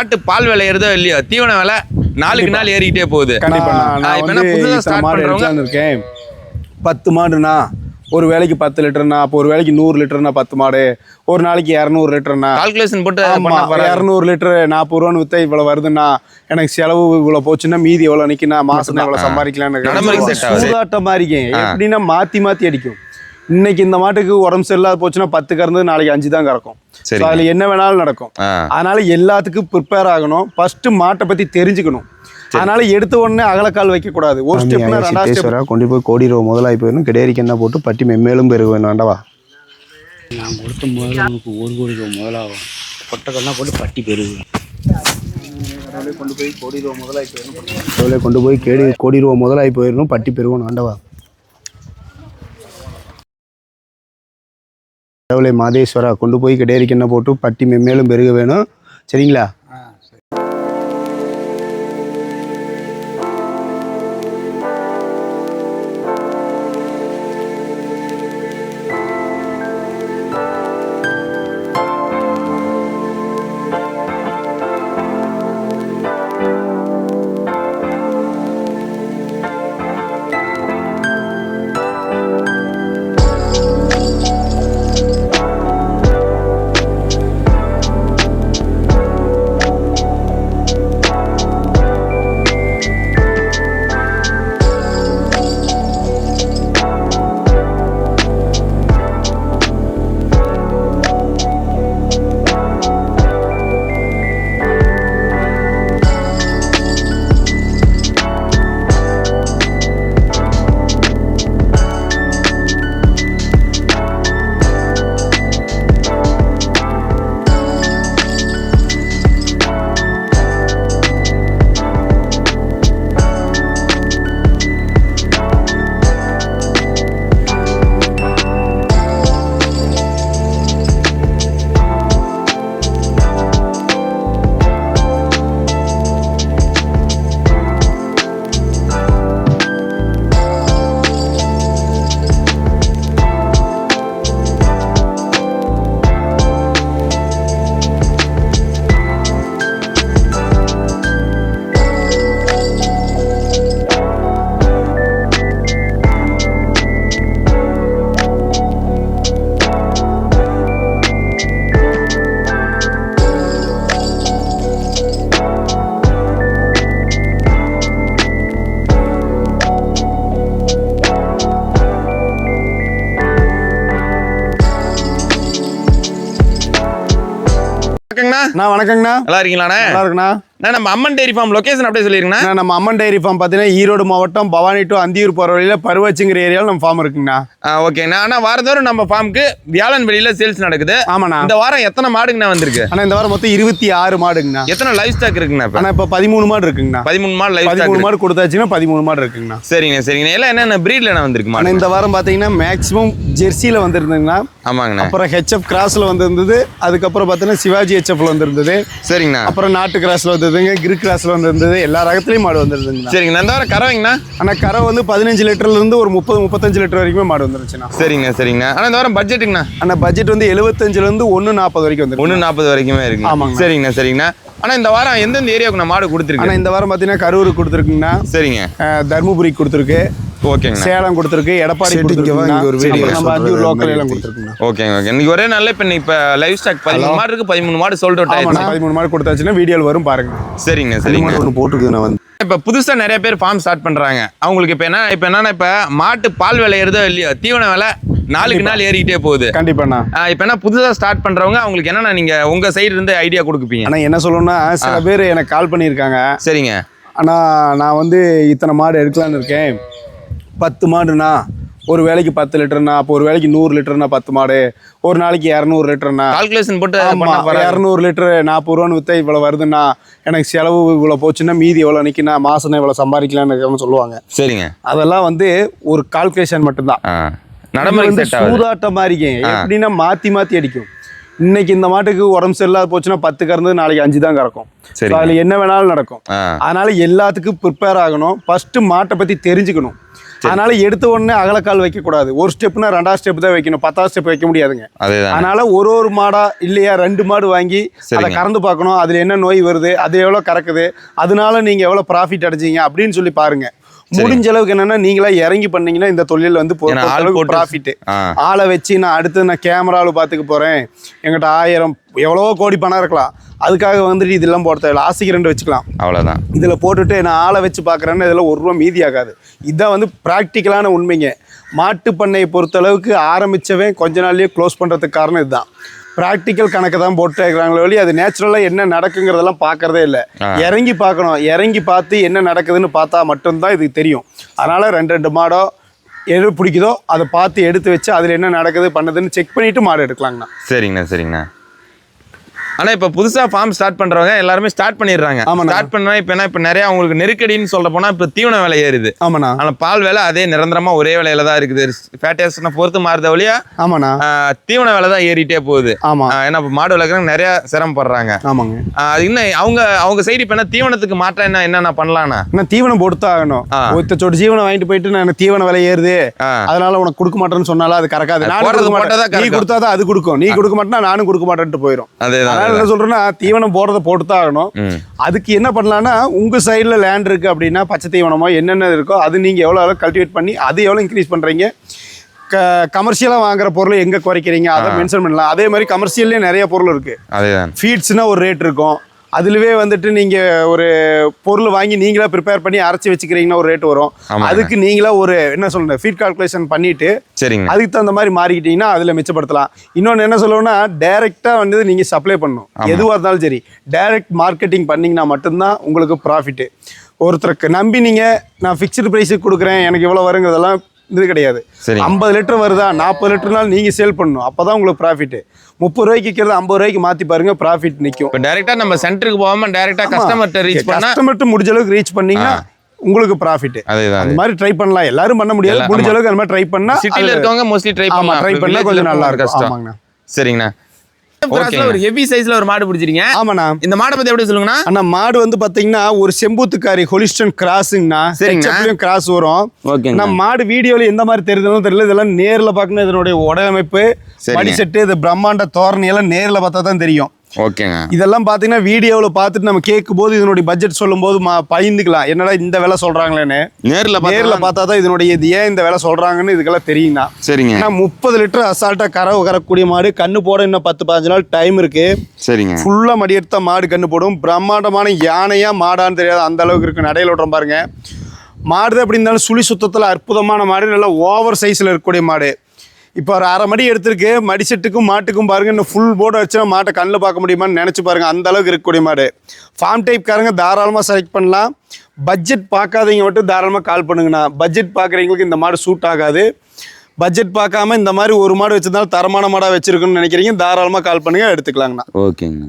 மாட்டு பால் விலை ஏறுதோ இல்லையோ தீவன விலை நாளுக்கு நாள் ஏறிக்கிட்டே போகுது. இருக்கேன் 10 மாடுனா ஒரு வேலைக்கு 10 லிட்டர்னா, அப்போ ஒரு வேலைக்கு 100 லிட்டர்னா 10 மாடு, ஒரு நாளைக்கு 200 லிட்டர்னா கால்குலேஷன் போட்டு 200 லிட்டர் 40 ரூபான்னு வித்தா இவ்வளவு வருதுன்னா எனக்கு செலவு இவ்வளவு போச்சுன்னா மீதி எவ்வளவு நிக்குன்னா மாசம் எவ்வளவு சம்பாதிக்கலாம்னு சூதாட்டமா இருக்கேன். எப்படின்னா மாத்தி மாத்தி அடிக்கும். இன்னைக்கு இந்த மாட்டுக்கு உடம்பு சரியில்லாத போச்சுன்னா 10 கறந்து நாளைக்கு 5 தான் கறக்கும். அதுல என்ன வேணாலும் நடக்கும். அதனால எல்லாத்துக்கும் ப்ரிப்பேர் ஆகணும். ஃபர்ஸ்ட் மாட்டை பத்தி தெரிஞ்சுக்கணும். அதனால எடுத்த உடனே அகலக்கால் வைக்க கூடாது. ஒரு ஸ்டெப் ரெண்டாவது ஸ்டெப் கொண்டு போய் கோடி ரூபா முதலாகி போயிடணும். கிடையாதுக்கு என்ன போட்டு பட்டி மென்மேலும் பெருக வேண்டாவா. நான் கொடுத்த முதல்ல உனக்கு 1 கோடி ரூபா முதலாகும். கொட்டைக்கெல்லாம் போட்டு பட்டி பெருகும். கொண்டு போய் கோடி ரூபா முதலாகி போயிடணும். கொண்டு போய் கோடி ரூபா முதலாகி போயிடணும். பட்டி பெருகணும் ஆண்டவா. கடவுளை மாதேஸ்வரா கொண்டு போய் கிடையாதுக்கு என்ன போட்டு பட்டி மென்மேலும் பெருக வேணும். சரிங்களா? வணக்கங்கண்ணா. நல்லா இருக்கீங்களாண்ணே? நல்லா இருக்குண்ணா. நம்ம அம்மன் டெய்ரி ஃபார்ம் லொகேஷன் அப்படியே சொல்லிருக்கேன். நம்ம அம்மன் டெய்ரி ஃபார்ம் பார்த்தீங்கன்னா ஈரோடு மாவட்டம் பவானி டு அந்தியூர் போகிற வழியில் பருவச்சிங்கிற ஏரியாவில் நம்ம ஃபார்ம் இருக்குங்கண்ணா. ஓகேண்ணா. ஆனால் வாரந்தோறும் நம்ம ஃபார்முக்கு வியாழன் வெளியில் சேல்ஸ் நடக்குது. ஆமாண்ணா. இந்த வாரம் எத்தனை மாடுங்கண்ணா வந்திருக்கு? ஆனால் இந்த வாரம் மொத்தம் 26 மாடுங்கண்ணா. எத்தனை லைவ் ஸ்டாக் இருக்குங்கண்ணா? ஆனால் இப்போ 13 மாடு இருக்குங்கண்ணா. 13 மாடு லைவ் 13 மாடு கொடுத்தாச்சுன்னா 13 மாடு இருக்குங்கண்ணா. சரிங்க சரிங்கண்ணா. எல்லாம் என்னென்ன ப்ரீட்ல என்ன வந்திருக்கு? ஆனால் இந்த வாரம் பார்த்தீங்கன்னா மேக்ஸிமம் ஜெர்சியில் வந்திருந்துங்கண்ணா. ஆமாங்கண்ணா. அப்புறம் ஹெச்எஃப் கிராஸில் வந்திருந்தது. அதுக்கப்புறம் பார்த்தீங்கன்னா சிவாஜி ஹெச்எஃப்ல வந்திருந்தது. சரிங்கண்ணா. அப்புறம் நாட்டு கிராஸ்ல வந்ததுங்க, கிரு கிராஸ்ல வந்திருந்தது. எல்லா ரகத்துலயும் மாடு வந்திருந்துங்க. சரிங்கண்ணா. இந்த வாரம் கறவைங்கண்ணா? ஆனா கரை வந்து 15 லிட்டர்ல இருந்து ஒரு 30-35 லிட்டர் வரைக்குமே மாடு வந்துருச்சுண்ணா. சரிங்க சரிங்கண்ணா. ஆனா இந்த வாரம் பட்ஜெட்டுங்கண்ணா? ஆனா பட்ஜெட் வந்து 75ல இருந்து 140 வரைக்கும் வந்து 140 வரைக்குமே இருக்கு. ஆமாங்க. சரிங்கண்ணா சரிங்கண்ணா. ஆனா இந்த வாரம் எந்தெந்த ஏரியாவுக்கு நான் மாடு கொடுத்துருக்கேன்? ஆனா இந்த வாரம் பாத்தீங்கன்னா கரூர் கொடுத்துருக்குங்கண்ணா. சரிங்க. தர்மபுரி கொடுத்துருக்கு. ஓகேங்க. சேலம் கொடுத்துருக்கு. எடப்பாடி கொடுத்துருக்கு. ஒரு வீடியோ நம்ம அஞ்சூர் லோக்கல் எல்லாம் கொடுத்துருக்குங்க. ஓகேங்க ஓகே. இன்னைக்கு ஒரே நல்ல இப்ப லைவ் ஸ்டாக் 13 மாடு இருக்கு. 13 மாடு சோல்ட் அவுட் ஆயிடுச்சு. 13 மாடு கொடுத்தாச்சுன்னா வீடியோல வரும் பாருங்க. சரிங்க சரிங்க. ஒன்று போட்டுருக்கு. நான் வந்து இப்ப புதுசா நிறைய பேர் ஃபார்ம் ஸ்டார்ட் பண்றாங்க. அவங்களுக்கு இப்ப என்னன்னா இப்ப மாட்டு பால் விலை ஏறுதோ இல்லையோ தீவன விலை நாளுக்கு நாள் ஏறிக்கிட்டே போகுது. கண்டிப்பாண்ணா. இப்ப என்ன புதுசா ஸ்டார்ட் பண்றவங்க அவங்களுக்கு என்னன்னா நீங்க உங்க சைடு இருந்து ஐடியா கொடுப்பீங்க? ஆனா என்ன சொல்லணும்னா சில பேர் எனக்கு கால் பண்ணியிருக்காங்க. சரிங்க. ஆனா நான் வந்து இத்தனை மாடு எடுக்கலான்னு இருக்கேன். 10 மாடுனா ஒரு வேலைக்கு 10 லிட்டர்னா, அப்போ ஒரு வேலைக்கு 100 லிட்டர்னா 10 மாடு, ஒரு நாளைக்கு 200 லிட்டர்னா கால்குலேஷன் போட்டு 200 லிட்டர் 40 ரூபான்னு வித்தா இவ்வளவு வருதுன்னா எனக்கு செலவு இவ்வளவு போச்சுன்னா மீதி எவ்வளவு நிக்குன்னா மாசம் இவ்வளவு சம்பாதிக்கலாம்னு சொல்லுவாங்க. சரிங்க. அதெல்லாம் வந்து ஒரு கால்குலேஷன் மட்டும்தான். நடைமுறை சூதாட்டமா இருக்கேன். எப்படின்னா மாத்தி மாத்தி அடிக்கும். இன்னைக்கு இந்த மாட்டுக்கு உடம்பு சரியில்லாத போச்சுன்னா 10 கறந்து நாளைக்கு 5 தான் கறக்கும். அதுல என்ன வேணாலும் நடக்கும். அதனால எல்லாத்துக்கும் ப்ரிப்பேர் ஆகணும். ஃபர்ஸ்ட் மாட்டை பத்தி தெரிஞ்சுக்கணும். அதனால எடுத்த உடனே அகலக்கால் வைக்கக்கூடாது. ஒரு ஸ்டெப்னா 2வது ஸ்டெப் தான் வைக்கணும், 10வது ஸ்டெப் வைக்க முடியாதுங்க. அதேதான். அதனால ஒரு மாடா இல்லையா 2 மாடு வாங்கி அதை கறந்து பார்க்கணும், அதுல என்ன நோய் வருது, அது எவ்வளவு கறக்குது, அதனால நீங்க எவ்வளவு ப்ராஃபிட் அடைஞ்சீங்க அப்படின்னு சொல்லி பாருங்க. முடிஞ்ச அளவுக்கு என்னன்னா நீங்களா இறங்கி பண்ணீங்கன்னா இந்த தொழில் வந்து ப்ராஃபிட். ஆளை வச்சு நான் அடுத்து நான் கேமராவில் பார்த்துக்க போறேன், எங்கிட்ட 1000 எவ்வளவோ கோடி பணம் இருக்கலாம், அதுக்காக வந்துட்டு இதெல்லாம் போட தேவையில்ல, ஆசைக்கு 2 வச்சுக்கலாம், அவ்வளோதான். இதில் போட்டுட்டு நான் ஆளை வச்சு பார்க்குறேன்னு இதில் 1 ரூபா மீதி ஆகாது. இதுதான் வந்து ப்ராக்டிக்கலான உண்மைங்க. மாட்டு பண்ணையை பொறுத்தளவுக்கு ஆரம்பித்தவன் கொஞ்ச நாள்லேயே க்ளோஸ் பண்ணுறதுக்கு காரணம் இதுதான். ப்ராக்டிக்கல் கணக்கு தான் போட்டு இருக்கிறாங்களே வழி அது நேச்சுரலாக என்ன நடக்குங்கிறதெல்லாம் பார்க்கறதே இல்லை. இறங்கி பார்க்கணும், இறங்கி பார்த்து என்ன நடக்குதுன்னு பார்த்தா மட்டும்தான் இதுக்கு தெரியும். அதனால் 2 மாடோ எது பிடிக்குதோ அதை பார்த்து எடுத்து வச்சு அதில் என்ன நடக்குது பண்ணுதுன்னு செக் பண்ணிவிட்டு மாடு எடுக்கலாங்கண்ணா. சரிங்கண்ணா. ஆனால் இப்போ புதுசாக ஃபார்ம் ஸ்டார்ட் பண்ணுறவங்க எல்லாருமே ஸ்டார்ட் பண்ணிடுறாங்க. ஸ்டார்ட் பண்ணா இப்போ நிறைய அவங்களுக்கு நெருக்கடின்னு சொல்ல போனால் இப்போ தீவன விலை ஏறுது. ஆமாண்ணா. ஆனால் பால் விலை அதே நிரந்தரமாக ஒரே விலையில தான் இருக்குது. ஃபேட்டேஷனை பொறுத்து மாறுத வழியா ஆமாண்ணா தீவன விலை தான் ஏறிட்டே போகுது. ஆமாம். ஏன்னா இப்போ மாடு வளர்க்குறவங்க நிறைய சிரமப்படுறாங்க. ஆமாங்க. அது இன்னும் அவங்க சைடு இப்போ என்ன தீவனத்துக்கு மாற்றம் என்னென்ன பண்ணலாம்னா தீவனம் போட்டு தான் ஆகணும். ஒருத்த சொட்டு தீவனம் வாங்கிட்டு போயிட்டு நான் தீவன விலை ஏறுது அதனால உனக்கு கொடுக்க மாட்டேன்னு சொன்னாலும் அது கறக்காது. நீ கொடுத்தாதான் அது கொடுக்கும், நீ கொடுக்க மாட்டேன்னா நானும் கொடுக்க மாட்டேன்ட்டு போயிடும். அதனால என்ன சொல்றேன்னா தீவனம் போடுறத போட்டு தான் ஆகணும். அதுக்கு என்ன பண்ணலாம்னா உங்க சைடுல லேண்ட் இருக்கு அப்படின்னா பச்சை தீவனமோ என்னென்ன இருக்கோ அது நீங்க எவ்வளவு கல்டிவேட் பண்ணி அது எவ்வளவு இன்க்ரீஸ் பண்றீங்க, கமர்ஷியலாக வாங்குற பொருளை எங்க குறைக்கிறீங்க அதை மென்ஷன் பண்ணலாம். அதே மாதிரி கமர்ஷியல்லே நிறைய பொருள் இருக்கு. ஃபீட்ஸ்னா ஒரு ரேட் இருக்கும், அதுலவே வந்துட்டு நீங்க ஒரு பொருள் வாங்கி நீங்களா ப்ரிப்பேர் பண்ணி அரைச்சி வச்சுக்கிறீங்கன்னா ஒரு ரேட் வரும். அதுக்கு நீங்களா ஒரு என்ன சொல்றேன் ஃபீட் கால்குலேஷன் பண்ணிட்டு அதுக்கு தகுந்த மாதிரி மாறிக்கிட்டீங்கன்னா அதுல மிச்சப்படுத்தலாம். இன்னொன்று என்ன சொல்லுவோம்னா டைரக்டா வந்து நீங்க சப்ளை பண்ணணும். எதுவாக இருந்தாலும் சரி டைரக்ட் மார்க்கெட்டிங் பண்ணீங்கன்னா மட்டும்தான் உங்களுக்கு ப்ராஃபிட். ஒருத்தருக்கு நம்பி நீங்க நான் ஃபிக்ஸ்டு ப்ரைஸுக்கு கொடுக்குறேன் எனக்கு இவ்வளோ வருங்கிறதெல்லாம் இது கிடையாது. 50 லிட்டர் வருதா 40 லிட்டர்னாலும் நீங்க சேல் பண்ணணும், அப்பதான் உங்களுக்கு ப்ராஃபிட். 30 ரூபாய்க்கு விற்கிறது 50 ரூபாய்க்கு மாத்தி பாருங்க, ப்ராஃபிட் நிற்கும். இப்போ டைரக்டா நம்ம சென்டருக்கு போகாம டைரக்டா கஸ்டமர்ட்ட ரீச் பண்ணா கஸ்டமர்ட்ட முடிஞ்ச அளவுக்கு ரீச் பண்ணீங்கன்னா உங்களுக்கு ப்ராஃபிட். அந்த மாதிரி ட்ரை பண்ணலாம். எல்லாரும் பண்ண முடியாது, முடிஞ்ச அளவுக்கு அந்த மாதிரி ட்ரை பண்ணா சிட்டில இருக்கவங்க மோஸ்ட்லி ட்ரை பண்ணா கொஞ்சம் நல்லா இருக்கும். ஆமாங்கண்ணா. சரிங்கண்ணா. ஒரு ஹெவி சைஸ்ல ஒரு மாடு பிடிச்சிருக்கீங்க. ஆமாண்ணா. இந்த மாடை பத்தி எப்படி சொல்லுங்கண்ணா? அண்ணா மாடு வந்து பாத்தீங்கன்னா ஒரு செம்பூத்துக்காரி ஹொலிஸ்டன் கிராஸுங்கண்ணா. கிராஸ் வரும். நம்ம மாடு வீடியோல எந்த மாதிரி தெரியுதுன்னு தெரியல, இதெல்லாம் நேர்ல பாக்கணும். இதனுடைய உடலமைப்பு படி செட்டு இது பிரம்மாண்ட தோரணை எல்லாம் நேர்ல பார்த்தா தான் தெரியும். ஓகேங்க. இதெல்லாம் பாத்தீங்கன்னா வீடியோவில் பார்த்துட்டு நம்ம கேட்கும் போது இதனுடைய பட்ஜெட் சொல்லும் போது பயந்துக்கலாம், என்னடா இந்த விலை சொல்றாங்களேன்னு. நேர்ல பார்த்தா தான் இதனுடைய இது ஏன் இந்த விலை சொல்றாங்கன்னு இதுக்கெல்லாம் தெரியும்னா. சரிங்க. 30 லிட்டர் அசால்ட்டா கறக்கக்கூடிய மாடு, கண்ணு போட இன்னும் 10-15 நாள் டைம் இருக்கு. சரிங்க. ஃபுல்லா மடியெடுத்த மாடு கண்ணு போடும். பிரம்மாண்டமான யானையா மாடான்னு தெரியாது அந்த அளவுக்கு இருக்கு. நடையில விடுறோம் பாருங்க. மாடு அப்படி இருந்தாலும் சுழி சுத்தத்துல அற்புதமான மாடு, நல்லா ஓவர் சைஸ்ல இருக்கக்கூடிய மாடு. இப்போ ஒரு 1/2 மடி எடுத்திருக்கு. மடி செட்டுக்கும் மாட்டுக்கும் பாருங்க இன்னும் ஃபுல் போர்டு வச்சுன்னா மாட்டை கண்ணில் பார்க்க முடியுமான்னு நினச்சி பாருங்க, அந்த அளவுக்கு இருக்கக்கூடிய மாடு. ஃபார்ம் டைப்காரங்க தாராளமாக செலக்ட் பண்ணலாம். பட்ஜெட் பார்க்காதவங்க மட்டும் தாராளமாக கால் பண்ணுங்கண்ணா. பட்ஜெட் பார்க்குறவங்களுக்கு இந்த மாடு சூட் ஆகாது. பட்ஜெட் பார்க்காம இந்த மாதிரி ஒரு மாடு வச்சிருந்தாலும் தரமான மாடாக வச்சிருக்குன்னு நினைக்கிறீங்க, தாராளமாக கால் பண்ணுங்க, எடுத்துக்கலாங்கண்ணா. ஓகேங்க.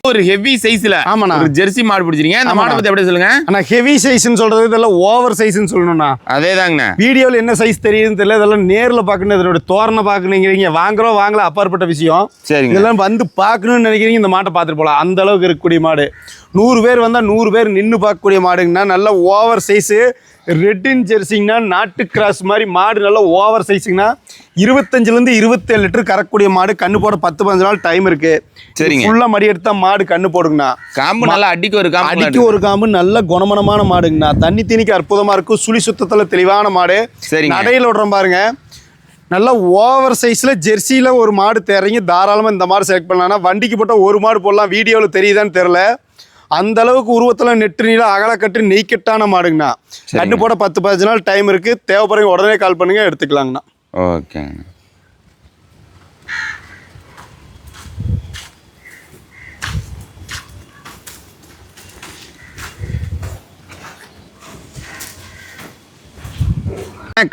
ஒரு ஹெவி சைஸ்ல ஆமாண்ணா ஒரு ஜெர்சி மாடு பிடிச்சிருக்கீங்க. இந்த மாடை பத்தி எப்படி சொல்லுங்க? ஆனா ஹெவி சைஸ்ன்னு சொல்றது இதெல்லாம் ஓவர் சைஸ்ன்னு சொல்லணும்னா. அதேதாங்கண்ணா. வீடியோல என்ன சைஸ் தெரியுதுன்னு தெரியல, இதெல்லாம் நேர்ல பாக்கணும். இதோட தோரணை பாக்கணுங்கிறீங்க, வாங்கல அப்பாற்பட்ட விஷயம். இதெல்லாம் வந்து பாக்கணும்னு நினைக்கிறீங்க, இந்த மாட்டை பார்த்துட்டு போலாம். அந்த அளவுக்கு இருக்கக்கூடிய மாடு. 100 பேர் வந்தா 100 பேர் நின்று பார்க்கக்கூடிய மாடுங்கன்னா நல்ல ஓவர் சைஸ் ரெட்டின் ஜெர்சிங்கன்னா நாட்டு கிராஸ் மாதிரி மாடு, நல்ல ஓவர் சைஸுங்கன்னா 25லேருந்து 27 லிட்டர் கறக்கக்கூடிய மாடு. கண்ணு போட 10-15 நாள் டைம் இருக்கு. சரிங்க. ஃபுல்லா மடி எடுத்தா மாடு கண்ணு போடுங்கண்ணா. காம்பு நல்லா அடிக்க ஒரு காம்பு நல்ல குணமனமான மாடுங்கண்ணா. தண்ணி தீனிக்கு அற்புதமா இருக்கும். சுழி சுத்தத்துல தெளிவான மாடு. நடையில விடுறோம் பாருங்க. நல்லா ஓவர் சைஸ்ல ஜெர்சியில ஒரு மாடு தேர்றீங்க, தாராளமா இந்த மாடு செலக்ட் பண்ணலாம். வண்டிக்கு போட்ட ஒரு மாடு போடலாம். வீடியோவில் தெரியுதான்னு தெரியல, அந்த அளவுக்கு உருவத்தில் நெட்டு நீள அகலக்கட்டு நெய்க்கட்டான மாடுங்கண்ணா. கண்டு போட 10-15 நாள் டைம் இருக்கு. தேவைப்படுறீங்க உடனே கால் பண்ணுங்க, எடுத்துக்கலாங்கண்ணா. ஓகேங்க.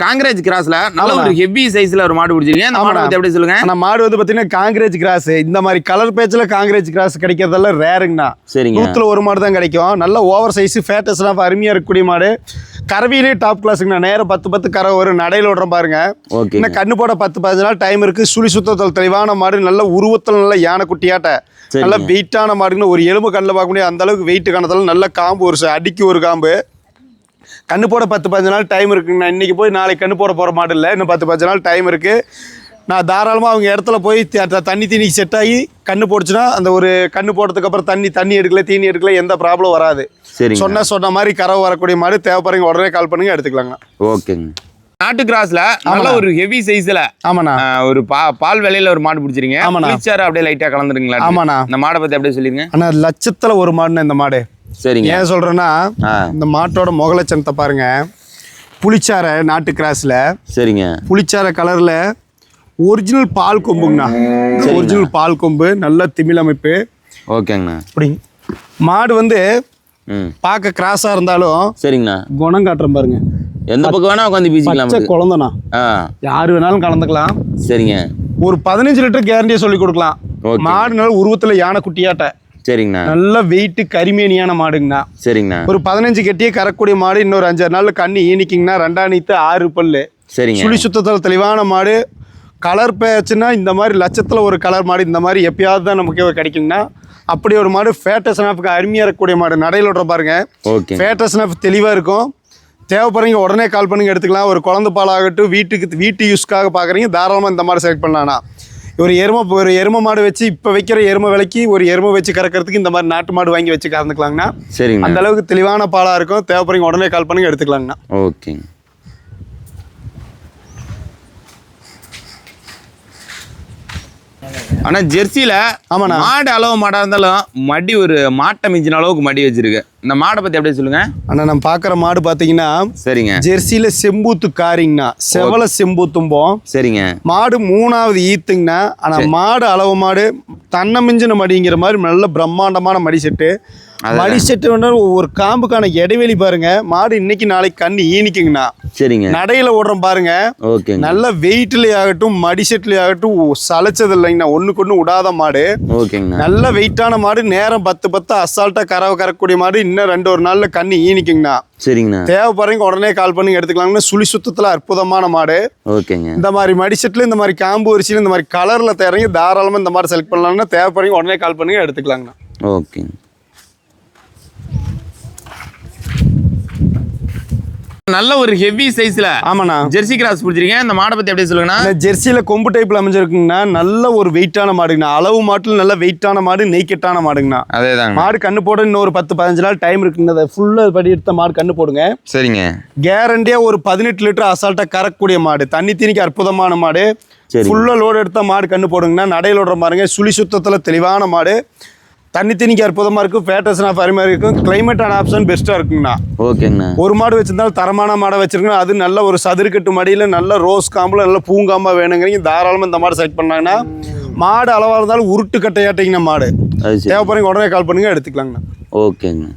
காங்கிரேஜ் கிராஸ்ல நல்ல ஒரு ஹெவி சைஸ்ல ஒரு மாடு பிடிச்சிருக்கீங்க. அந்த மாடு பத்தி எப்படி சொல்லுங்க? ஆனா மாடு வந்து பாத்தீங்கன்னா காங்கிரேஜ் கிராஸ். இந்த மாதிரி கலர் பேட்ச்ல காங்கிரேஜ் கிராஸ் கிடைக்கிறதெல்லாம் ரேருங்கண்ணா. சரிங்க. 100ல ஒரு மாடு தான் கிடைக்கும். நல்ல ஓவர் சைஸ் ஃபேட்டஸ்லாம் அருமையா இருக்கக்கூடிய மாடு. கறவையிலே டாப் கிளாஸுங்கண்ணா. நேரம் 10 கரை ஒரு நடையில ஓடுற பாருங்க. இன்னும் கண்ணு போட 10-15 நாள் டைம் இருக்கு. சுழி சுத்தத்தில் தெளிவான மாடு, நல்ல உருவத்தில் நல்ல யானை குட்டியாட்ட நல்ல வெயிட்டான மாடுன்னு ஒரு எலும்பு கண்ணில் பார்க்க முடியாது அந்த அளவுக்கு வெயிட் கணத்தில் நல்ல காம்பு ஒரு அடிக்கு ஒரு காம்பு. கண்ணு போட 10-15 நாள் டைம் இருக்குங்கண்ணா. இன்றைக்கி போய் நாளைக்கு கண்ணு போட போகிற மாடு இல்லை. இன்னும் 10-15 நாள் டைம் இருக்குது. நான் தாராளமாக அவங்க இடத்துல போய் தண்ணி செட் ஆகி கண்ணு போடுச்சுன்னா அந்த ஒரு கண்ணு போட்டதுக்கப்புறம் தண்ணி எடுக்கல தீனி எடுக்கல எந்த ப்ராப்ளம் வராது. சொன்ன மாதிரி கறவை வரக்கூடிய மாடு தேவைப்படுறீங்க உடனே கால் பண்ணுங்க எடுத்துக்கலாங்கண்ணா. ஓகேங்க. நாட்டு கிராஸ்ல நல்ல ஒரு ஹெவி சைஸ்ல ஆமாண்ணா ஒரு பால் விலையில ஒரு மாடு பிடிச்சிருங்க. புளிச்சாறு அப்படியே லைட்டா கலந்துருங்களா? ஆமாண்ணா. இந்த மாடை பத்தி அப்படியே சொல்லிருங்க. ஆனா லட்சத்துல ஒரு மாடுண்ணா இந்த மாடு. சரிங்க. ஏன் சொல்றேன்னா இந்த மாட்டோட முகலட்சணத்தை பாருங்க. புளிச்சாரை நாட்டு கிராஸ்ல. சரிங்க. புளிச்சாரை கலர்ல ஒரிஜினல் பால் கொம்புங்கண்ணா. ஒரிஜினல் பால் கொம்பு நல்ல திமிழ் அமைப்பு. ஓகேங்கண்ணா. அப்படி மாடு வந்து பார்க்க கிராஸா இருந்தாலும் சரிங்கண்ணா குணம் காட்டுறேன் பாருங்க. எந்த பக்கம் வேணா உட்காந்து பீச்சிக்கலாம். குழந்தைண்ணா யாரு வேணாலும் கலந்துக்கலாம். சரிங்க. ஒரு 15 லிட்டர் கேரண்டியா சொல்லி கொடுக்கலாம். மாடு நல்ல உருவத்துல யானை குட்டியாட்ட. சரிங்கண்ணா. நல்ல வெயிட் கரிமேனியான மாடுங்கண்ணா. சரிங்கண்ணா. ஒரு 15 கெட்டியே கறக்கூடிய மாடு. இன்னொரு 5-6 நாள்ல கண்ணி ஈனிக்கிங்கன்னா 2 6 பல்லு. சரிங்க. சுழி சுத்தத்தில் தெளிவான மாடு. கலர் பேச்சுன்னா இந்த மாதிரி லட்சத்தில் ஒரு கலர் மாடு இந்த மாதிரி எப்பயாவது தான் நமக்கு ஒரு கிடைக்குங்கண்ணா. அப்படி ஒரு மாடு ஃபேட்டஸ்னாஃப்க்கு அருமையாக இருக்கக்கூடிய மாடு. நடையில் விட்ற பாருங்க. ஃபேட்டஸ்னாஃப் தெளிவாக இருக்கும். தேவைப்படுறீங்க உடனே கால் பண்ணுங்க எடுத்துக்கலாம். ஒரு குழந்தை பால் ஆகட்டும் வீட்டு யூஸ்க்காக பார்க்குறீங்க தாராளமாக இந்த மாடு செலக்ட் பண்ணலாம்ண்ணா. ஒரு எருமை மாடு வச்சு இப்போ வைக்கிற எருமை விலைக்கு ஒரு எருமை வச்சு கறக்கிறதுக்கு இந்த மாதிரி நாட்டு மாடு வாங்கி வச்சு கறந்துக்கலாங்கண்ணா. சரிங்க. அந்த அளவுக்கு தெளிவான பாலாக இருக்கும். தேவைப்படுறீங்க உடனே கால் பண்ணுங்க எடுத்துக்கலாங்கண்ணா. ஓகேங்க. ஆனா ஜெர்சியில மாடு அளவு மாடா இருந்தாலும் மடி ஒரு மாட்டை மிஞ்சின அளவுக்கு மடி வச்சிருக்கு. இந்த மாடை பத்தி அப்படியே சொல்லுங்க. ஆனா நம்ம பாக்குற மாடு பாத்தீங்கன்னா சரிங்க ஜெர்சியில செம்பூத்து காரிங்கண்ணா. செவல செம்பூத்தும்போம். சரிங்க. மாடு 3வது ஈத்துங்கண்ணா. ஆனா மாடு அளவு மாடு தன்னை மிஞ்சின மடிங்கிற மாதிரி நல்ல பிரம்மாண்டமான மடி செட்டு. மடி செட்டு ஒவ்வொரு காம்புக்கான இடைவெளி பாருங்க. மாடு இன்னைக்கு நாளைக்கு கண்ணு ஈனிக்குங்கண்ணா. சரிங்க. நடையில ஓடுறோம் பாருங்க. ஓகே. நல்ல வெயிட்லயே ஆகட்டும் மடி செட்லயே ஆகட்டும் சளைச்சது இல்லைங்கண்ணா. ஒண்ணுக்கு ஒண்ணு விடாத மாடு. ஓகேங்க. நல்ல வெயிட்டான மாடு. நேரம் 10 அசால்ட்டா கறக்கக்கூடிய மாடு. இன்னும் 2 நாள்ல கண்ணு ஈனிக்குங்கண்ணா. சரிங்கண்ணா. தேவைப்படுறீங்க உடனே கால் பண்ணி எடுத்துக்கலாங்கண்ணா. சுழி சுத்தத்துல அற்புதமான மாடு. ஓகேங்க. இந்த மாதிரி மடி செட்ல இந்த மாதிரி காம்பு வரிசையில இந்த மாதிரி கலர்ல தேறீங்க தாராளமா இந்த மாதிரி செலக்ட் பண்ணலாம்னா தேவைப்படுறீங்க உடனே கால் பண்ணி எடுத்துக்கலாங்கண்ணா. ஓகேங்க. நல்ல ஒரு ஹெவி சைஸ்ல ஆமாண்ணா ஜெர்சி கிராஸ் பிடிச்சிருக்கேன். இந்த மாடை பத்தி அப்படியே சொல்லுங்கண்ணா. ஜெர்சியில கொம்பு டைப்ல அமைஞ்சிருக்குங்கண்ணா. நல்ல ஒரு வெயிட்டான மாடுங்கண்ணா. அளவு மாட்டுல நல்ல வெயிட்டான மாடு நெய்க்கெட்டான மாடுங்கண்ணா. அதேதான். மாடு கண்ணு போட இன்னொரு 10-15 நாள் டைம் இருக்குங்க. ஃபுல்லா படி எடுத்த மாடு கண்ணு போடுங்க. சரிங்க. கேரண்டியா ஒரு 18 லிட்டர் அசால்ட்டா கறக்கக்கூடிய மாடு. தண்ணி தீனிக்கு அற்புதமான மாடு. ஃபுல்லா லோடு எடுத்த மாடு கண்ணு போடுங்கண்ணா. நடையில ஓடுற பாருங்க. சுழி சுத்தத்துல தெளிவான மாடு. தண்ணி தண்ணிக்கு அற்புதமாக இருக்கும். ஃபேட்டஸ்னாஃப் அருமையாக இருக்கும். கிளைமேட்டான ஆப்ஷன் பெஸ்ட்டாக இருக்குங்கண்ணா. ஓகேங்கண்ணா. ஒரு மாடு வச்சிருந்தாலும் தரமான மாடை வச்சிருக்கணும். அது நல்ல ஒரு சதுர்கட்டு மடியில் நல்ல ரோஸ் காம்பில் நல்ல பூங்காம்பா வேணுங்கிறீங்க தாராளமாக இந்த மாடு செலக்ட் பண்ணாங்கன்னா மாடு அளவாக இருந்தாலும் உருட்டு கட்டையாட்டிங்கண்ணா மாடு. தேவைப்படுறீங்க உடனே கால் பண்ணுங்க எடுத்துக்கலாங்கண்ணா. ஓகேங்க.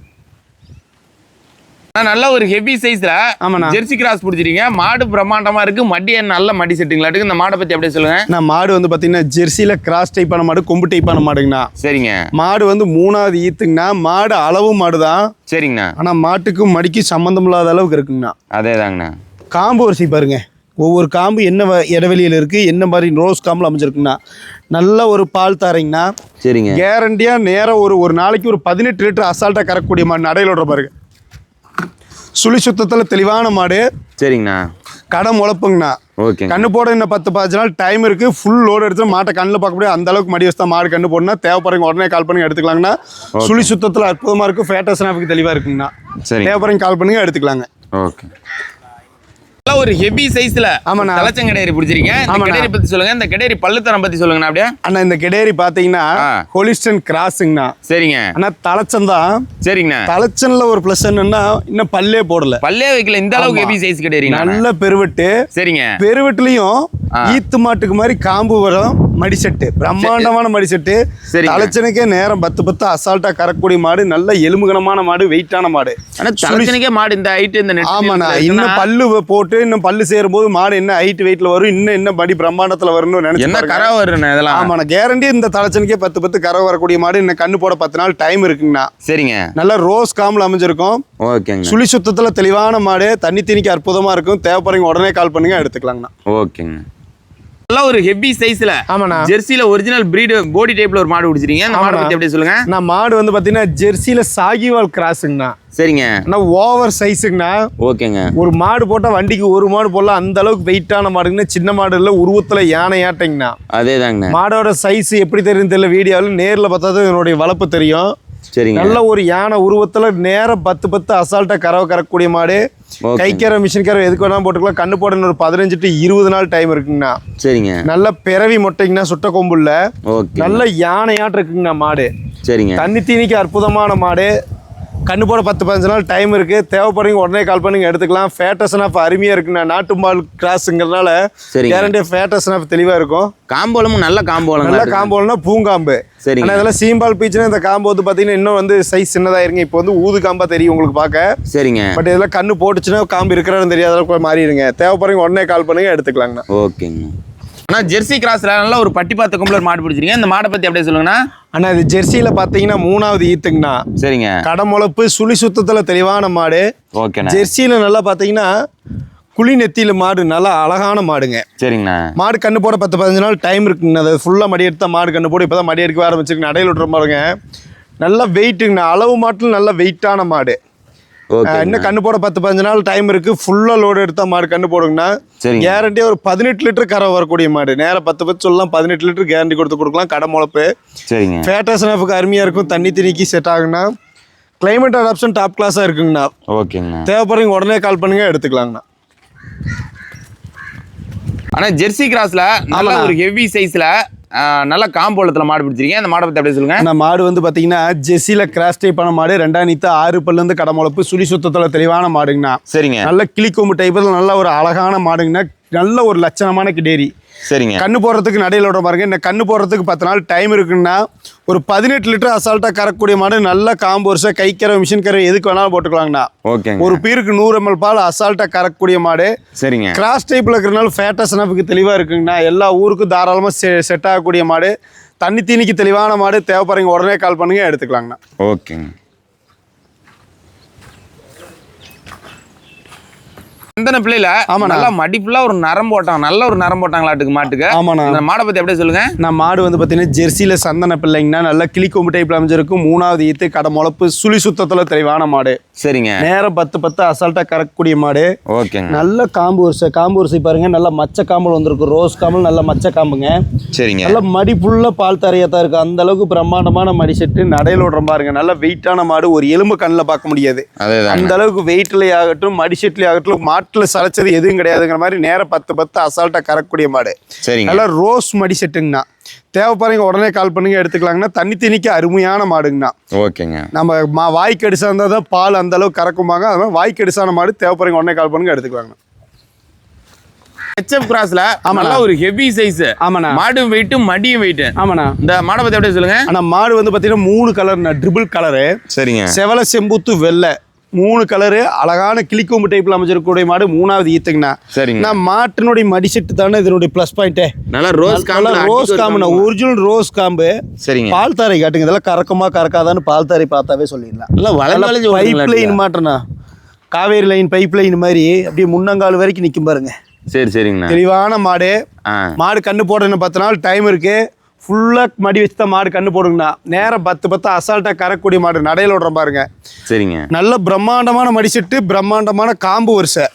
நல்ல ஒரு ஹெவி சைஸ்ல ஜெர்சி கிராஸ் பிடிச்சிருக்கீங்க. மாடு பிரம்மாண்டமா இருக்கு. மடி நல்ல மடி செட்டுங்களாட்டுக்கு. இந்த மாடை பத்தி அப்படியே சொல்லுங்க. நான் மாடு வந்து பாத்தீங்கன்னா ஜெர்சியில கிராஸ் டைப்பான மாடு கொம்பு டைப்பான மாடுங்கண்ணா. சரிங்க. மாடு வந்து 3வது ஈத்துங்கண்ணா. மாடு அளவு மாடு தான். சரிங்கண்ணா. ஆனா மாட்டுக்கும் மடிக்கு சம்பந்தம் இல்லாத அளவுக்கு இருக்குங்கண்ணா. அதேதாங்கண்ணா. காம்பு வரிசை பாருங்க. ஒவ்வொரு காம்பு என்ன இடைவெளியில் இருக்கு என்ன மாதிரி ரோஸ் காம்பில் அமைஞ்சிருக்குங்கண்ணா. நல்ல ஒரு பால் தாரீங்கண்ணா. சரிங்க. கேரண்டியா நேரம் ஒரு நாளைக்கு ஒரு 18 லிட்டர் அசால்ட்டா கறக்கக்கூடிய மாடு. நடையில் ஓடுற பாருங்க. சுழி சுத்தத்தில் தெளிவான மாடு. சரிங்கண்ணா. கடை முளப்புங்கண்ணா. ஓகே. கண்ணு போட இன்னும் 10-15 நாள் டைம் இருக்கு. ஃபுல் லோடு எடுத்து மாட்டை கண்ணில் பார்க்க முடியாது அந்த அளவுக்கு மடி வச்சு தான் மாடு கண்ணு போடணும். தேவைப்படுறீங்க உடனே கால் பண்ணி எடுத்துக்கலாங்கண்ணா. சுழி சுத்தத்தில் அற்புதமாக இருக்கும். ஃபேட்டஸ்னாஃப்க்கு தெளிவாக இருக்குங்கண்ணா. சரி. தேவைப்படுறீங்க கால் பண்ணுங்க எடுத்துக்கலாங்க. ஓகே. ஒரு ஹெவி சைஸ்ல ஆமாண்ணா தலைச்சங்கடேரி பிடிச்சிருக்கீங்க. இந்த கெடேரி பத்தி சொல்லுங்க. இந்த கெடேரி பல்லுத்தரம் பத்தி சொல்லுங்கண்ணா. அப்படியே அண்ணா இந்த கெடேரி பாத்தீங்கன்னா ஹோலிஸ்டன் கிராஸுங்கண்ணா. சரிங்க. அண்ணா தலைச்சன் தான். சரிங்கண்ணா. தலைச்சன்ல ஒரு பிளஸ் என்னன்னா இன்னும் பல்லே போடல. பல்லே வைக்கல. இந்த அளவுக்கு ஹெவி சைஸ் கெடேரி. நல்ல பெருவெட்டு. சரிங்க. பெருவெட்டுலயும் ஈத்து மாட்டுக்கு மாதிரி காம்பு வரும் மடி செட்டு. பிரம்மாண்டமான மடி செட்டு. தலைச்சனுக்கே நேரம் 10 அசால்ட்டா கறக்கூடிய மாடு. நல்ல எலும்புகனமான மாடு. வெயிட்டான மாடு. தலைச்சனுக்கே மாடு இந்த ஹைட் இந்த ஆமாண்ணா. இன்னும் பல்லு போட்டு போட்டு இன்னும் பல்லு சேரும் போது மாடு என்ன ஹைட் வெயிட்ல வரும், இன்னும் என்ன படி பிரம்மாண்டத்துல வரும்னு நினைச்சு என்ன கரை வருண்ணே இதெல்லாம்? ஆமாண்ணா, கேரண்டி இந்த தலைச்சனுக்கே 10 கறவை வரக்கூடிய மாடு. இன்னும் கண்ணு போட 10 நாள் டைம் இருக்குங்கண்ணா. சரிங்க. நல்லா ரோஸ் காம்பில் அமைஞ்சிருக்கும். ஓகேங்க. சுழி சுத்தத்துல தெளிவான மாடு, தண்ணி தீனிக்கு அற்புதமா இருக்கும். தேவைப்படுறீங்க உடனே கால் பண்ணுங்க, எடுத்துக்கலாங்கண்ணா. ஓகேங்க. நல்லா ஒரு ஹெவி சைஸ்ல ஆமாண்ணா ஜெர்சில ஒரிஜினல் பிரீடு பாடி டைப்ல ஒரு மாடு பிடிச்சிருக்கீங்க. அந்த மாடை பத்தி அப்படியே சொல்லுங்க. நான் மாடு வந்து பாத்தீங்கன்னா ஜெர்சில சாகிவால் கிராஸுங்கண்ணா. சரிங்க. ஓவர் சைஸுங்கண்ணா. ஓகேங்க. ஒரு மாடு போட்டா வண்டிக்கு ஒரு மாடு போடலாம், அந்த அளவுக்கு வெயிட்டான மாடுங்கண்ணா. சின்ன மாடு இல்ல, உருவத்துல யானை ஆட்டைங்கண்ணா. அதேதாங்கண்ணா. மாடோட சைஸ் எப்படி தெரியும் தெரியல, வீடியோவில் நேரில் பார்த்தா தான் என்னுடைய வளர்ப்பு தெரியும். சரிங்க. நல்ல ஒரு யானை உருவத்துல நேரம் 10 அசால்ட்டா கறவை கறக்கூடிய மாடு. கைக்கரை மிஷின் கரை எதுக்கு வேணாலும் போட்டுக்கலாம். கண்ணு போட ஒரு 15 to 20 நாள் டைம் இருக்குங்கண்ணா. சரிங்க. நல்ல பிறவி மொட்டைங்கண்ணா, சுட்ட கொம்புல நல்ல யானையாட்டு இருக்குங்கண்ணா மாடு. சரிங்க. தண்ணி தீனிக்கு அற்புதமான மாடு. கண்ணு போட 10-15 நாள் டைம் இருக்கு. தேவைப்படுறீங்க உடனே கால் பண்ணுங்க, எடுத்துக்கலாம். ஃபேட்டஸ்னா அருமையா இருக்குண்ணா. நாட்டும்பால் கிராஸுங்கிறதுனால கேரண்டியா ஃபேட்டஸ்னா தெளிவா இருக்கும். காம்போலமும் நல்ல காம்போலம். நல்ல காம்போலம்னா பூங்காம்பு. சரி. இதெல்லாம் சீம்பால் பீச்சுனா இந்த காம்பு வந்து பாத்தீங்கன்னா இன்னும் வந்து சைஸ் சின்னதாயிருங்க. இப்போ வந்து ஊது காம்பா தெரியும் உங்களுக்கு பார்க்க. சரிங்க. பட் இதெல்லாம் கண்ணு போட்டுச்சுன்னா காம்பு இருக்கிறன்னு தெரியாத அளவுக்கு மாறிடுங்க. தேவைப்படுறீங்க உடனே கால் பண்ணுங்க, எடுத்துக்கலாங்கண்ணா. ஓகேங்க. ஆனால் ஜெர்சி கிராஸ்ல நல்லா ஒரு பட்டி பார்த்த கொம்புல மாடு பிடிச்சிருக்கீங்க. இந்த மாடை பத்தி அப்படியே சொல்லுங்கண்ணா. அண்ணா இது ஜெர்சியில பாத்தீங்கன்னா 3வது ஈத்துங்கண்ணா. சரிங்க. கடமுளப்பு சுழி சுத்தத்துல தெளிவான மாடு. ஓகே. ஜெர்சியில நல்லா பாத்தீங்கன்னா குழி நெத்தியில மாடு, நல்லா அழகான மாடுங்க. சரிங்கண்ணா. மாடு கண்ணு போட 10-15 நாள் டைம் இருக்குங்கண்ணா. அது ஃபுல்லா மடி எடுத்தா மாடு கண்ணு போட இப்பதான் மடி எடுக்க ஆரம்பிச்சிருக்கு. நடையில் விட்டுற பாருங்க. நல்லா வெயிட்டுங்கண்ணா. அளவு மாட்டில் நல்ல வெயிட்டான மாடு. இன்னும் கண்ணு போட 10-15 நாள் டைம் இருக்கு. ஃபுல்லா லோடு எடுத்தா மாடு கண்ணு போடுங்கண்ணா. கேரண்டியா ஒரு 18 லிட்டர் கறவை வரக்கூடிய மாடு. நேரம் 10 சொல்லலாம், 18 லிட்டர் கேரண்டி கொடுக்கலாம். கடை முளப்பு. சரிங்க. ஃபேட்டஸ்னாஃபுக்கு அருமையா இருக்கும். தண்ணி திணிக்கி செட் ஆகுங்கண்ணா. கிளைமேட் அடாப்ஷன் டாப் கிளாஸா இருக்குங்கண்ணா. ஓகேங்கண்ணா. தேவைப்படுறீங்க உடனே கால் பண்ணுங்க, எடுத்துக்கலாங்கண்ணா. ஆனா ஜெர்சி கிராஸ்ல நல்ல ஒரு ஹெவி சைஸ்ல நல்ல காம்போலத்துல மாடு பிடிச்சிருக்கீங்க. அந்த மாடை பத்தி அப்படியே சொல்லுங்க. அந்த மாடு வந்து பாத்தீங்கன்னா ஜெர்சில கிராஸ் டைப்பான மாடு. 2 நீத்து 6 பல்ல இருந்து கடமுளப்பு சுழி சுத்தத்துல தெளிவான மாடுங்கண்ணா. சரிங்க. நல்ல கிளிக்கொம்பு டைப்ல நல்ல ஒரு அழகான மாடுங்கண்ணா. நல்ல ஒரு லட்சணமான கிடேரி. சரிங்க. கண்ணு போடுறதுக்கு நடையில விட பாருங்க. இந்த கண்ணு போடுறதுக்கு 10 நாள் டைம் இருக்குன்னா ஒரு 18 லிட்டர் அசால்ட்டா கறக்கூடிய மாடு. நல்ல காம்பு வருஷம் கைக்கரை மிஷின் கரை எதுக்கு வேணாலும் போட்டுக்கலாங்கண்ணா. ஓகே. ஒரு பீருக்கு 100 ml பால் அசால்ட்டா கறக்கூடிய மாடு. சரிங்க. கிராஸ் டைப்ல இருக்கிறனால ஃபேட்டஸ்னாஃபுக்கு தெளிவா இருக்குங்கண்ணா. எல்லா ஊருக்கும் தாராளமா செட் ஆகக்கூடிய மாடு. தண்ணி தீனிக்கு தெளிவான மாடு. தேவைப்படுறீங்க உடனே கால் பண்ணுங்க, எடுத்துக்கலாங்கண்ணா. ஓகேங்க. சந்தன பிள்ளைல நல்லா மடிப்புல ஒரு நரம் போட்டாங்க. நல்ல ஒரு நரம் போட்டாங்களாட்டுக்கு மாட்டுக்கு. ஆமாண்ணா. இந்த மாடை பத்தி அப்படியே சொல்லுங்க. நான் மாடு வந்து பாத்தீங்கன்னா ஜெர்சியில சந்தன பிள்ளைங்கன்னா நல்ல கிளிக்கொம்பு டைப்ல அமைஞ்சிருக்கும். 3வது ஈத்து கடை முளப்பு சுழி சுத்தத்துல தெளிவான மாடு. சரிங்க. நேரம் 10 அசால்ட்டா கறக்கக்கூடிய மாடு. ஓகே. நல்ல காம்பு வரிசை பாருங்க. நல்ல மச்ச காம்பல் வந்திருக்கும். ரோஸ் காம்பல் நல்ல மச்ச காம்புங்க. சரிங்க. நல்ல மடி ஃபுல்லா பால் தரையா தான் இருக்கு. அந்த அளவுக்கு பிரம்மாண்டமான மடி செட்டு. நடையில விடுற பாருங்க. நல்ல வெயிட்டான மாடு. ஒரு எலும்பு கண்ணில் பார்க்க முடியாது. அந்த அளவுக்கு வெயிட்லயே ஆகட்டும் மடி செட்லயே ஆகட்டும் மாட்டுல சளைச்சது எதுவும் கிடையாதுங்கிற மாதிரி நேரம் 10 அசால்ட்டா கறக்கக்கூடிய மாடு. சரி. நல்லா ரோஸ் மடி செட்டுங்கண்ணா. தேவைப்படுறீங்க உடனே கால் பண்ணுங்க, எடுத்துக்கலாங்கண்ணா. தண்ணி தீனிக்கு அருமையான மாடுங்கண்ணா. ஓகேங்க. நம்ம வாய்க்கு அடிசா இருந்தால் தான் பால் அந்த அளவுக்கு கறக்குமாங்க. அது மாதிரி வாய்க்கு அடிசான மாடு. தேவைப்படுறீங்க உடனே கால் பண்ணுங்க, எடுத்துக்கலாங்கண்ணா. HF கிராஸ்ல நல்ல ஒரு ஹெவி சைஸ். ஆமாண்ணா. மாடு வெயிட் மடியும் வெயிட். ஆமாண்ணா. இந்த மாடை பத்தி அப்படியே சொல்லுங்க. ஆனா மாடு வந்து பாத்தீங்கன்னா 3 கலர்ண்ணா. Triple colour. சரிங்க. செவல செம்புத்து வெள்ளை 3 கலரு அழகான கிளிக்கொம்பு டைப்ல அமைச்சிருக்கக்கூடிய மாடு. 3வது ஈத்துங்கண்ணா. சரிங்க. மாட்டினுடைய மடி செட்டு தானே இதனுடைய பிளஸ் பாயிண்ட். நல்லா ரோஸ் காம்புண்ணா. ஒரிஜினல் ரோஸ் காம்பு. சரிங்க. பால் தாரை காட்டுங்க. இதெல்லாம் கறக்குமா கறக்காதான்னு பால் தாரை பார்த்தாவே சொல்லிடலாம். பைப் லைன் மாட்டேண்ணா. காவேரி லைன் பைப் லைன் மாதிரி அப்படியே முன்னங்கால் வரைக்கும் நிற்கும் பாருங்க. சரி சரிங்கண்ணா. தெளிவான மாடு. மாடு கண்ணு போட 10 நாள் டைம் இருக்கு. ஃபுல்லா மடி வச்சு தான் மாடு கண்ணு போடுங்கண்ணா. நேரம் 10 அசால்ட்டா கறக்கூடிய மாடு. நடையில விடுற பாருங்க. சரிங்க. நல்ல பிரம்மாண்டமான மடி செட்டு, பிரம்மாண்டமான காம்பு வரிசை.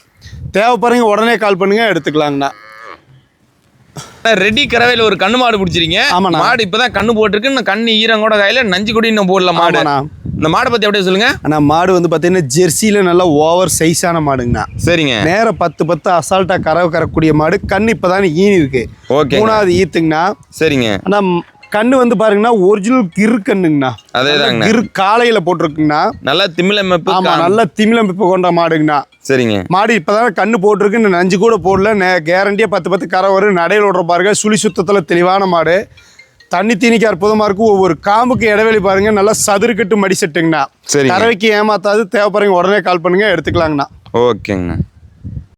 தேவைப்படுறீங்க உடனே கால் பண்ணுங்க, எடுத்துக்கலாங்கண்ணா. ரெடி கறவையில ஒரு கண்ணு மாடு பிடிச்சிருக்கீங்க. ஆமாண்ணா. மாடு இப்பதான் கண்ணு போட்டிருக்கு. இன்னும் கண்ணு ஈரங்கூட காயில நஞ்சு கூட இன்னும் போடல மாடு. இந்த மாடை பத்தி அப்படியே சொல்லுங்க. ஆனா மாடு வந்து பாத்தீங்கன்னா ஜெர்சியில நல்லா ஓவர் சைஸான மாடுங்கண்ணா. சரிங்க. நேரம் 10 அசால்ட்டா கறவை கறக்கூடிய மாடு. கண்ணு இப்பதான் ஈனி இருக்கு. ஓகே. 3வது ஈத்துங்கண்ணா. சரிங்க. ஆனா கண்ணு வந்து பாருங்கன்னா ஒரிஜினல் கிரு கண்ணுங்கண்ணா. அதேதாங்க. கிரு காலையில போட்டிருக்குங்கண்ணா. நல்லா திமிழமைப்பு. ஆமா, நல்லா திமிழமைப்பு கொண்ட மாடுங்கண்ணா. சரிங்க. மாடு இப்பதான் கண்ணு போட்டிருக்கு. நஞ்சு கூட போடல. கேரண்டியா 10 கரை வரும். நடையில் விடுற பாருங்க. சுழி சுத்தத்துல தெளிவான மாடு. தண்ணி தீனிக்கு அற்புதமா இருக்கும். ஒவ்வொரு காம்புக்கு இடைவெளி பாருங்க. நல்லா சதுருக்கட்டு மடி செட்டுங்கண்ணா. கறவைக்கு ஏமாத்தாது. தேவைப்படுறீங்க உடனே கால் பண்ணுங்க, எடுத்துக்கலாங்கண்ணா. ஓகேங்கண்ணா.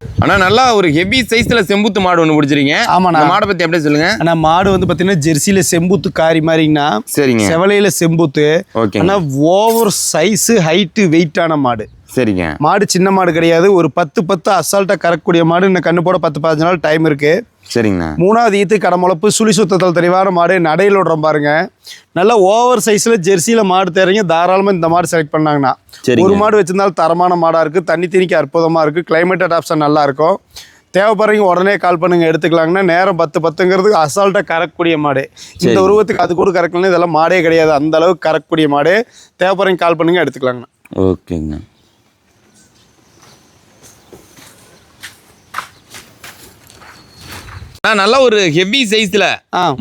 ஆனா நல்லா ஒரு ஹெவி சைஸ்ல செம்புத்து மாடு ஒண்ணு பிடிச்சிருக்கீங்க. ஆமாண்ணா. இந்த மாடை பத்தி அப்படியே சொல்லுங்க. ஆனா மாடு வந்து பாத்தீங்கன்னா ஜெர்சியில செம்புத்து காரி மாதிரிங்கன்னா சரிங்க. செவலையில செம்புத்து. ஓகே. ஆனா ஓவர் சைஸ் ஹைட்டு வெயிட்டான மாடு. சரிங்க. மாடு சின்ன மாடு கிடையாது. ஒரு 10 அசால்ட்டா கறக்கக்கூடிய மாடு. இன்னும் கண்ணு போட 10-15 நாள் டைம் இருக்கு. சரிங்கண்ணா. 3வது ஈத்து கடமுளப்பு சுழி சுத்தத்தில் தெளிவான மாடு. நடையில் விடுறோம் பாருங்க. நல்லா ஓவர் சைஸ்ல ஜெர்சியில மாடு தெரியுங்க. தாராளமா இந்த மாடு செலக்ட் பண்ணாங்கன்னா ஒரு மாடு வச்சிருந்தாலும் தரமான மாடா இருக்கு. தண்ணி தீனிக்கு அற்புதமா இருக்கு. கிளைமேட் ஆப்ஷன் நல்லா இருக்கும். தேவைப்படுறீங்க உடனே கால் பண்ணுங்க, எடுத்துக்கலாங்கன்னா. நேரம் 10 அசால்ட்டா கறக்கக்கூடிய மாடு. இந்த உருவத்துக்கு அது கூட கறக்கலன்னு இதெல்லாம் மாடே கிடையாது. அந்த அளவுக்கு கறக்கக்கூடிய மாடு. தேவைப்படுறீங்க கால் பண்ணுங்க, எடுத்துக்கலாங்கண்ணா. ஓகேங்கண்ணா. நல்ல ஒரு ஹெவி சைஸ்ல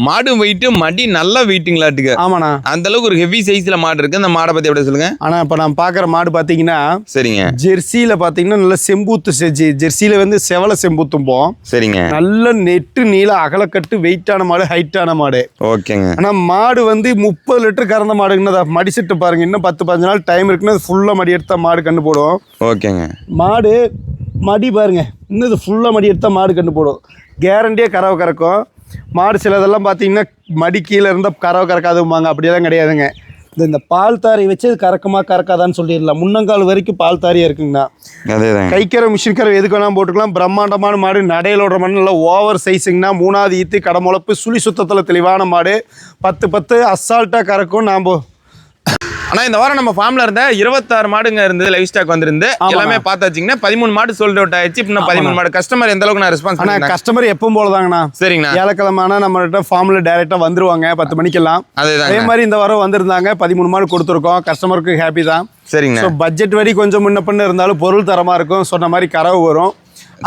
மாடு வெயிட் மடி நல்ல வெயிட்டுங்களாட்டுக்கு. ஆமாண்ணா. அந்த அளவுக்கு ஒரு ஹெவி சைஸ்ல மாடு இருக்கு. அந்த மாடை பத்தி எப்படி சொல்லுங்க. ஆனா இப்ப நான் பாக்குற மாடு பாத்தீங்கன்னா சரிங்க ஜெர்சியில பாத்தீங்கன்னா நல்ல செம்பூத்து ஜெர்சியில வந்து செவல செம்பூத்தும்போம். சரிங்க. நல்ல நெட்டு நீள அகலக்கட்டு வெயிட்டான மாடு, ஹைட்டான மாடு. ஓகேங்க. ஆனா மாடு வந்து 30 லிட்டர் கறந்த மாடுங்கன்னு மடிச்சிட்டு பாருங்க. இன்னும் 10-15 நாள் டைம் இருக்குன்னு ஃபுல்லா மடி எடுத்தா மாடு கண்டு போடும். ஓகேங்க. மாடு மடி பாருங்க. இன்னும் இது ஃபுல்லா மடி எடுத்தா மாடு கண்டு போடும். கேரண்டியாக கறவை கறக்கும் மாடு. சிலதெல்லாம் பார்த்தீங்கன்னா மடி கீழே இருந்தால் கறவை கறக்காதும்பாங்க. அப்படியெல்லாம் கிடையாதுங்க. இந்த பால் தாரி வச்சு அது கறக்குமா கறக்காதான்னு சொல்லிடலாம். முன்னங்கால் வரைக்கும் பால் தாரியாக இருக்குங்கண்ணா. கைக்கரை மிஷின் கரை எதுக்கு வேணாலும் போட்டுக்கலாம். பிரம்மாண்டமான மாடு. நடையில் விடுற மாடு. நல்லா ஓவர் சைஸுங்கண்ணா. 3வது ஈத்து கடமுளப்பு சுழி சுத்தத்தில் தெளிவான மாடு. 10 அசால்ட்டாக கறக்கும். நாம் ஆனா இந்த வாரம் நம்ம ஃபார்ம்ல இருந்த 26 மாடுங்க இருந்தது. லைவ் ஸ்டாக் வந்திருந்து எல்லாமே பார்த்தாச்சிங்கன்னா 13 மாடு சோல்ட் அவுட் ஆயிடுச்சு. இன்னும் 13 மாடு. கஸ்டமர் எந்த அளவுக்கு நான் ரெஸ்பான்ஸ் பண்ணேன். கஸ்டமர் எப்பவும் போலதாங்கண்ணா. சரிங்கண்ணா. ஏலக்கிழமை நம்மகிட்ட ஃபார்ம்ல டைரக்டா வந்துருவாங்க 10 மணிக்கெல்லாம். அதே மாதிரி இந்த வாரம் வந்திருந்தாங்க. 13 மாடு கொடுத்துருக்கோம். கஸ்டமருக்கு ஹாப்பி தான். சரிங்க. பட்ஜெட் வரி கொஞ்சம் முன்ன பண்ண இருந்தாலும் பொருள் தரமா இருக்கும். சொன்ன மாதிரி கறவு வரும்.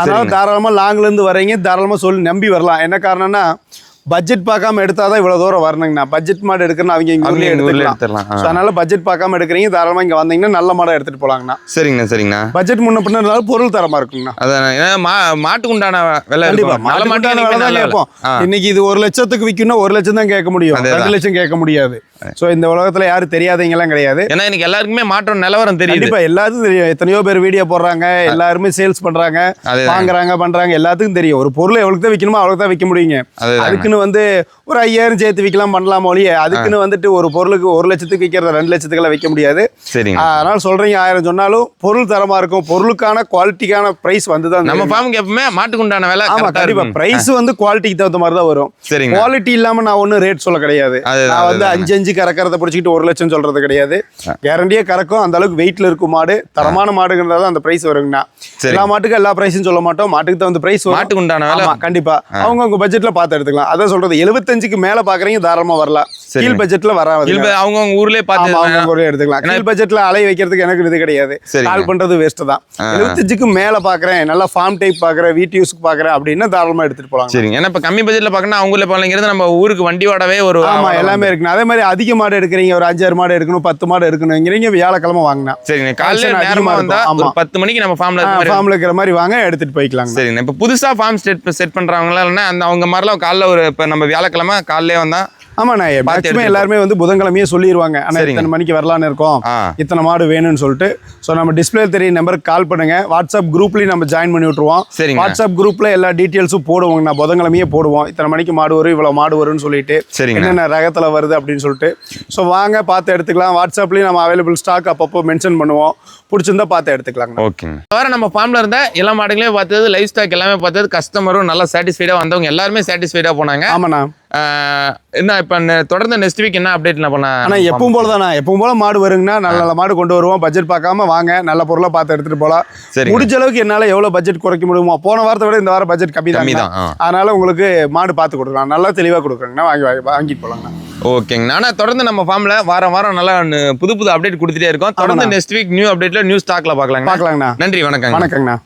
அதனால தாராளமா லாங்ல இருந்து வரீங்க, தாராளமா சொல்லி நம்பி வரலாம். என்ன காரணம்னா பட்ஜெட் பார்க்காம எடுத்தாதான் இவ்வளவு தூரம் வரணுங்கண்ணா. பட்ஜெட் மாடு எடுக்கணும்னா அவங்க இங்க ஊர்லயே எடுத்துக்கலாம். அதனால பட்ஜெட் பார்க்காம எடுக்கிறீங்க, தாராளமா இங்க வந்தீங்கன்னா நல்ல மாடை எடுத்துட்டு போலாங்கண்ணா. சரிங்கண்ணா. சரிங்கண்ணா. பட்ஜெட் முன்ன பின்ன இருந்தாலும் பொருள் தரமா இருக்குங்கண்ணா. அதான் மாட்டுக்கு உண்டான விலை. இன்னைக்கு இது 1 லட்சத்துக்கு விற்கணும்னா 1 லட்சம் தான் கேட்க முடியும். 2 லட்சம் கேட்க முடியாது. சோ இந்த உலகத்துல யாரும் தெரியாதவங்க எல்லாம் கிடையாது. ஏன்னா இன்னைக்கு எல்லாருக்குமே மாற்றம் நிலவரம் தெரியும். கண்டிப்பா எல்லாத்துக்கும் தெரியும். எத்தனையோ பேர் வீடியோ போடுறாங்க. எல்லாருமே சேல்ஸ் பண்றாங்க, வாங்குறாங்க, பண்றாங்க. எல்லாத்துக்கும் தெரியும். ஒரு பொருள் எவ்வளவு தான் விற்கணுமோ அவ்வளவு தான் விற்க முடியுங்க. அதுக்குன்னு வந்து ஒரு 5000 சேர்த்து விற்கலாம் பண்ணலாம் ஒழிய அதுக்குன்னு வந்துட்டு ஒரு பொருளுக்கு 1 லட்சத்துக்கு விற்கிறத 2 லட்சத்துக்கெல்லாம் விற்க முடியாது. அதனால சொல்றீங்க 1000 சொன்னாலும் பொருள் தரமா இருக்கும். பொருளுக்கான குவாலிட்டிக்கான பிரைஸ் வந்துதான் நம்ம ஃபார்முக்கு எப்பவுமே மாட்டுக்கு உண்டான விலை. ஆமா கண்டிப்பா பிரைஸ் வந்து குவாலிட்டிக்கு தகுந்த மாதிரி தான் வரும். குவாலிட்டி இல்லாம நான் ஒன்னும் ரேட் சொல்ல கிடையாது. நான் வந்து 5 கறக்கிறத பிடிச்சிக்கிட்டு 1 லட்சம் சொல்றது கிடையாது. கேரண்டியா கறக்கும். அந்த அளவுக்கு வெயிட்ல இருக்கும் மாடு. தரமான மாடுங்கிறத அந்த பிரைஸ் வருங்கண்ணா. எல்லா மாட்டுக்கும் எல்லா பிரைஸும் சொல்ல மாட்டோம். மாட்டுக்கு தகுந்த பிரைஸ் மாட்டுக்கு உண்டான விலை. கண்டிப்பா அவங்க பட்ஜெட்ல பார்த்து எடுத்துக்கலாம். அதான் சொல்றது 75க்கு மேல பாக்குறீங்க தாராளமா வரலாம். கீழ் பட்ஜெட்ல வராது. அவங்க ஊர்லயே பார்த்து அவங்க ஊர்லயே எடுத்துக்கலாம். கீழ் பட்ஜெட்ல அலை வைக்கிறதுக்கு எனக்கு இது கிடையாது. கால் பண்றது வேஸ்ட் தான். 75க்கு மேல பாக்குறேன், நல்லா ஃபார்ம் டைப் பாக்குறேன், வீட்டு யூஸ்க்கு பாக்குறேன் அப்படின்னா தாராளமா எடுத்துட்டு போலாம். சரி. ஏன்னா இப்ப கம்மி பட்ஜெட்ல பாக்கணும் அவங்க ஊர்ல போலங்கிறது நம்ம ஊருக்கு வண்டி வாடவே ஒரு எல்லாமே இருக்கு. அதே மாதிரி அதிக மாடு எடுக்கிறீங்க, ஒரு 5-6 மாடு எடுக்கணும், 10 மாடு எடுக்கணும்ங்கிறீங்க, வியாழக்கிழமை வாங்கினா சரிங்க. காலையில நேரமா வந்தா 10 மணிக்கு நம்ம ஃபார்ம்ல இருக்கிற மாதிரி வாங்க, எடுத்துட்டு போய்க்கலாம். சரிங்க. இப்ப புதுசா ஃபார்ம் செட் பண்றவங்களா இல்லைன்னா அந்த அவங்க மாதிரிலாம் காலைல ஒரு இப்ப நம்ம வியாழக்கிழமை காலையிலே வந்தா ஆமாண்ணா மேக்ஸிமம் எல்லாருமே வந்து புதன்கிழமையே சொல்லிடுவாங்க. ஆனால் இத்தனை மணிக்கு வரலான்னு இருக்கோம், இத்தனை மாடு வேணும்னு சொல்லிட்டு. ஸோ நம்ம டிஸ்பிளே தெரிய நம்பருக்கு கால் பண்ணுங்க. வாட்ஸ்அப் குரூப்லேயும் நம்ம ஜாயின் பண்ணி விட்டுருவோம். சரி. வாட்ஸ்அப் குரூப்ல எல்லா டீட்டெயில்ஸும் போடுவோங்க. நான் புதன்கிழமையே போடுவோம். இத்தனை மணிக்கு மாடு வரும், இவ்வளோ மாடு வரும்னு சொல்லிட்டு என்னென்ன ரகத்தில் வருது அப்படின்னு சொல்லிட்டு. ஸோ வாங்க பார்த்து எடுத்துக்கலாம். வாட்ஸ்அப்லேயும் நம்ம அவைலபிள் ஸ்டாக் அப்பப்போ மென்ஷன் பண்ணுவோம். பிடிச்சிருந்தா பார்த்து எடுத்துக்கலாம். ஓகேங்க. வேற நம்ம ஃபார்ம்ல இருந்த எல்லா மாடுகளையும் பார்த்தது, லைவ் ஸ்டாக் எல்லாமே பார்த்தது, கஸ்டமரும் நல்லா சாட்டிஸ்ஃபைடா வந்தவங்க எல்லாருமே சாட்டிஸ்ஃபைடா போனாங்க. ஆமாண்ணா. என்ன இப்போ தொடர்ந்து நெக்ஸ்ட் வீக் என்ன அப்டேட் என்ன பண்ண? ஆனால் எப்பவும் போல தானே, எப்பவும் போல மாடு வருங்கன்னா நல்ல மாடு கொண்டு வருவோம். பட்ஜெட் பார்க்காம வாங்க, நல்ல பொருளாக பார்த்து எடுத்துட்டு போகலாம். சரி. முடிஞ்ச அளவுக்கு என்னால் எவ்வளோ பட்ஜெட் குறைக்க முடியுமோ, போன வாரத்தை விட இந்த வாரம் பட்ஜெட் கம்மி தான். அதனால உங்களுக்கு மாடு பார்த்து கொடுக்கலாம், நல்லா தெளிவாக கொடுக்குறாங்கண்ணா. வாங்கிட்டு போகலாங்கண்ணா. ஓகேங்கண்ணா. ஆனால் தொடர்ந்து நம்ம ஃபார்ம்ல வாரம் நல்லா புது அப்டேட் கொடுத்துட்டே இருக்கோம். தொடர்ந்து நெக்ஸ்ட் வீக் நியூ அப்டேட்ல நியூ ஸ்டாக்ல பார்க்கலாங்கண்ணா. நன்றி. வணக்கங்கண்ணா.